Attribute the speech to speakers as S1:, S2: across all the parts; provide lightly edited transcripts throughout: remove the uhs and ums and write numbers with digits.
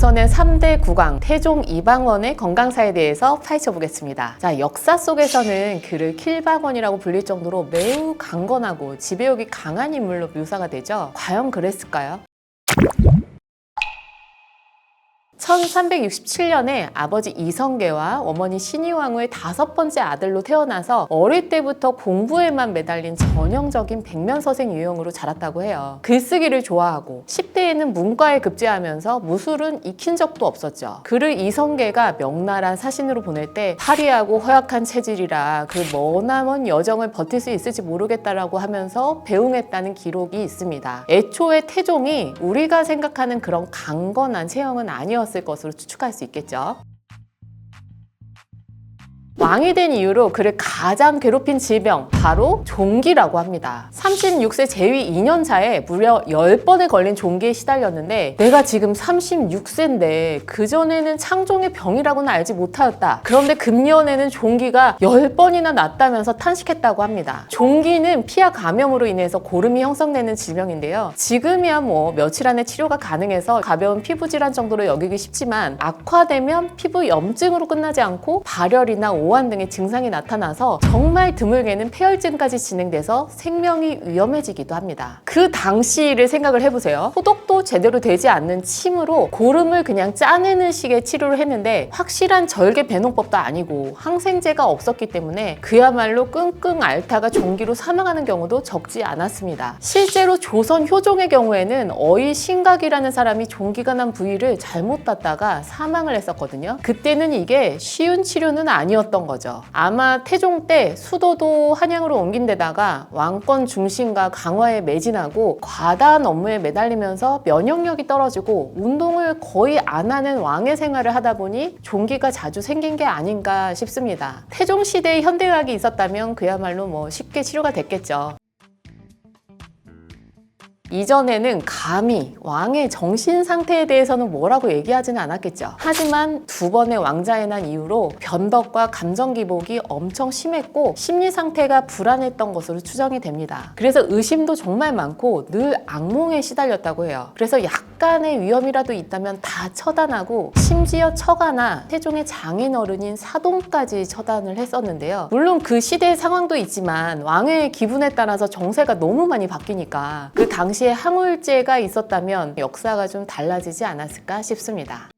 S1: 조선의 3대 국왕 태종 이방원의 건강사에 대해서 파헤쳐보겠습니다. 자, 역사 속에서는 그를 킬방원이라고 불릴 정도로 매우 강건하고 지배욕이 강한 인물로 묘사가 되죠. 과연 그랬을까요? 1367년에 아버지 이성계와 어머니 신의왕후의 5번째 아들로 태어나서 어릴 때부터 공부에만 매달린 전형적인 백면서생 유형으로 자랐다고 해요. 글쓰기를 좋아하고 10대에는 문과에 급제하면서 무술은 익힌 적도 없었죠. 그를 이성계가 명나라 사신으로 보낼 때 화려하고 허약한 체질이라 그 머나먼 여정을 버틸 수 있을지 모르겠다라고 하면서 배웅했다는 기록이 있습니다. 애초에 태종이 우리가 생각하는 그런 강건한 체형은 아니었을 것으로 추측할 수 있겠죠. 왕이 된 이후로 그를 가장 괴롭힌 질병, 바로 종기라고 합니다. 36세 재위 2년 차에 무려 10번에 걸린 종기에 시달렸는데 내가 지금 36세인데 그전에는 창종의 병이라고는 알지 못하였다. 그런데 금년에는 종기가 10번이나 났다면서 탄식했다고 합니다. 종기는 피하 감염으로 인해서 고름이 형성되는 질병인데요. 지금이야 뭐 며칠 안에 치료가 가능해서 가벼운 피부 질환 정도로 여기기 쉽지만 악화되면 피부 염증으로 끝나지 않고 발열이나 오한 등의 증상이 나타나서 정말 드물게는 폐혈증까지 진행돼서 생명이 위험해지기도 합니다. 그 당시를 생각을 해보세요. 소독도 제대로 되지 않는 침으로 고름을 그냥 짜내는 식의 치료를 했는데 확실한 절개 배농법도 아니고 항생제가 없었기 때문에 그야말로 끙끙 앓다가 종기로 사망하는 경우도 적지 않았습니다. 실제로 조선 효종의 경우에는 어이 신각이라는 사람이 종기가 난 부위를 잘못 땄다가 사망을 했었거든요. 그때는 이게 쉬운 치료는 아니었던 거죠. 아마 태종 때 수도도 한양으로 옮긴 데다가 왕권 중심과 강화에 매진하고 과다한 업무에 매달리면서 면역력이 떨어지고 운동을 거의 안 하는 왕의 생활을 하다 보니 종기가 자주 생긴 게 아닌가 싶습니다. 태종 시대에 현대의학이 있었다면 그야말로 뭐 쉽게 치료가 됐겠죠. 이전에는 감히 왕의 정신 상태에 대해서는 뭐라고 얘기하지는 않았겠죠. 하지만 2번의 왕자에 난 이후로 변덕과 감정 기복이 엄청 심했고 심리 상태가 불안했던 것으로 추정이 됩니다. 그래서 의심도 정말 많고 늘 악몽에 시달렸다고 해요. 그래서 약간의 위험이라도 있다면 다 처단하고 심지어 처가나 태종의 장인어른인 사돈까지 처단을 했었는데요. 물론 그 시대의 상황도 있지만 왕의 기분에 따라서 정세가 너무 많이 바뀌니까 그 당시에 항울제가 있었다면 역사가 좀 달라지지 않았을까 싶습니다.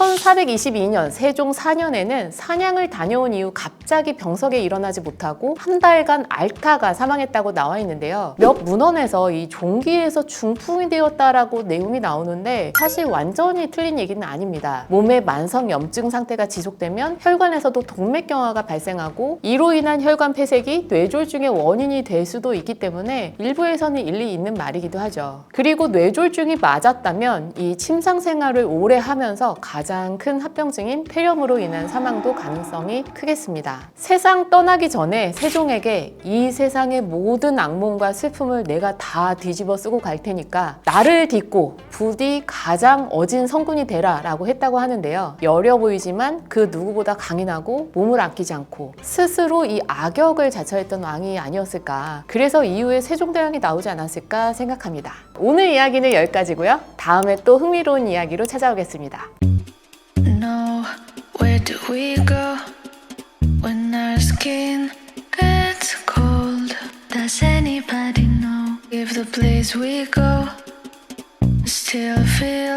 S1: 1422년 세종 4년에는 사냥을 다녀온 이후 갑자기 병석에 일어나지 못하고 한 달간 앓다가 사망했다고 나와 있는데요. 몇 문헌에서 이 종기에서 중풍이 되었다라고 내용이 나오는데 사실 완전히 틀린 얘기는 아닙니다. 몸에 만성 염증 상태가 지속되면 혈관에서도 동맥경화가 발생하고 이로 인한 혈관 폐색이 뇌졸중의 원인이 될 수도 있기 때문에 일부에서는 일리 있는 말이기도 하죠. 그리고 뇌졸중이 맞았다면 이 침상 생활을 오래 하면서 가장 큰 합병증인 폐렴으로 인한 사망도 가능성이 크겠습니다. 세상 떠나기 전에 세종에게 이 세상의 모든 악몽과 슬픔을 내가 다 뒤집어 쓰고 갈 테니까 나를 딛고 부디 가장 어진 성군이 되라 라고 했다고 하는데요. 여려 보이지만 그 누구보다 강인하고 몸을 아끼지 않고 스스로 이 악역을 자처했던 왕이 아니었을까. 그래서 이후에 세종대왕이 나오지 않았을까 생각합니다. 오늘 이야기는 여기까지고요. 다음에 또 흥미로운 이야기로 찾아오겠습니다.
S2: No, where do we go when our skin gets cold? Does anybody know if the place we go still feels